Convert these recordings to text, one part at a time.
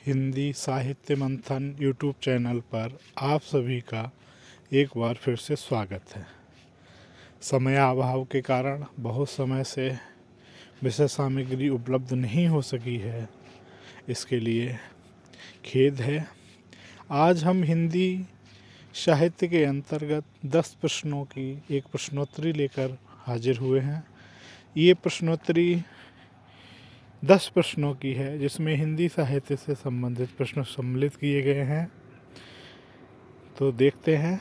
हिंदी साहित्य मंथन YouTube channel पर आप सभी का एक बार फिर से स्वागत है। समयाभाव के कारण बहुत समय से विषय सामग्री उपलब्ध नहीं हो सकी है, इसके लिए खेद है। आज हम हिंदी साहित्य के अंतर्गत 10 प्रश्नों की एक प्रश्नोत्तरी लेकर हाजिर हुए हैं। ये प्रश्नोत्तरी 10 प्रश्नों की है, जिसमें हिंदी साहित्य से संबंधित प्रश्न सम्मिलित किए गए हैं। तो देखते हैं।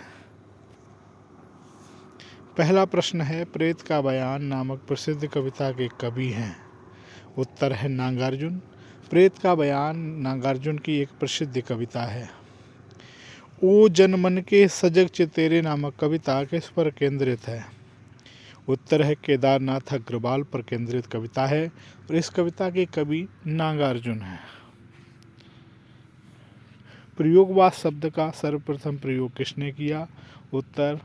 पहला प्रश्न है, प्रेत का बयान नामक प्रसिद्ध कविता के कवि हैं? उत्तर है नागार्जुन। प्रेत का बयान नागार्जुन की एक प्रसिद्ध कविता है। ओ जनमन के सजग चितेरे नामक कविता किस पर केंद्रित है? उत्तर है केदारनाथ अग्रवाल पर केंद्रित कविता है और इस कविता के कवि नागार्जुन हैं। प्रयोगवाद शब्द का सर्वप्रथम प्रयोग किसने किया? उत्तर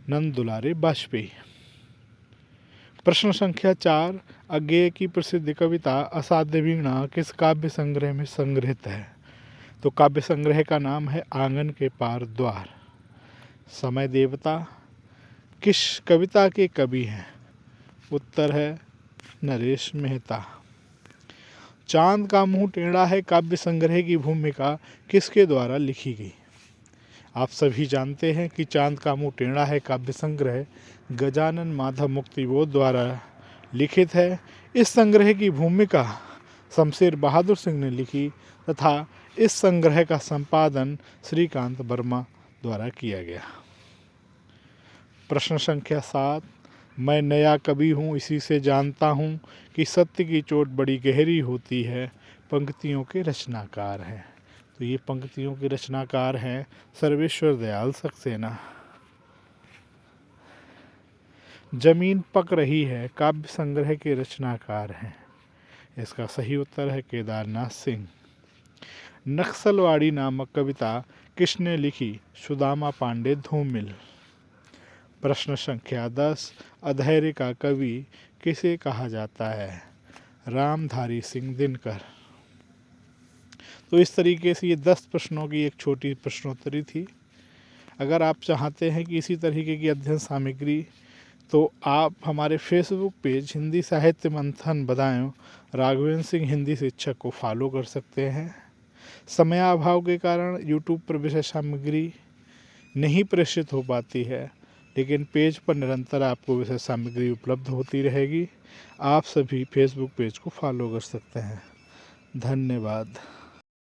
नंद दुलारे वाजपेयी। प्रश्न संख्या 4, अज्ञेय की प्रसिद्ध कविता असाध्य वीणा किस काव्य संग्रह में संग्रहित है? तो काव्य संग्रह का नाम है आंगन के पार द्वार। समय देवता किस कविता के कवि हैं? उत्तर है नरेश मेहता। चांद का मुंह टेढ़ा है काव्य संग्रह की भूमिका किसके द्वारा लिखी गई? आप सभी जानते हैं कि चांद का मुंह टेढ़ा है काव्य संग्रह गजानन माधव मुक्तिबोध द्वारा लिखित है। इस संग्रह की भूमिका शमशेर बहादुर सिंह ने लिखी तथा इस संग्रह का संपादन श्रीकांत वर्मा द्वारा किया गया। प्रश्न संख्या 7, मैं नया कवि हूँ इसी से जानता हूँ कि सत्य की चोट बड़ी गहरी होती है, पंक्तियों के रचनाकार हैं। तो ये पंक्तियों के रचनाकार हैं सर्वेश्वर दयाल सक्सेना। जमीन पक रही है काव्य संग्रह के रचनाकार हैं। इसका सही उत्तर है केदारनाथ सिंह। नक्सलवाड़ी नामक कविता किसने लिखी? सुदामा पांडे धूमिल। प्रश्न संख्या 10, अधैर्य का कवि किसे कहा जाता है? रामधारी सिंह दिनकर। तो इस तरीके से ये 10 प्रश्नों की एक छोटी प्रश्नोत्तरी थी। अगर आप चाहते हैं कि इसी तरीके की अध्ययन सामग्री, तो आप हमारे फेसबुक पेज हिंदी साहित्य मंथन बदायूं राघवेंद्र सिंह हिंदी शिक्षक को फॉलो कर सकते हैं। समयाभाव के कारण यूट्यूब पर विषय सामग्री नहीं प्रेषित हो पाती है, लेकिन पेज पर निरंतर आपको विषय सामग्री उपलब्ध होती रहेगी। आप सभी फेसबुक पेज को फॉलो कर सकते हैं। धन्यवाद।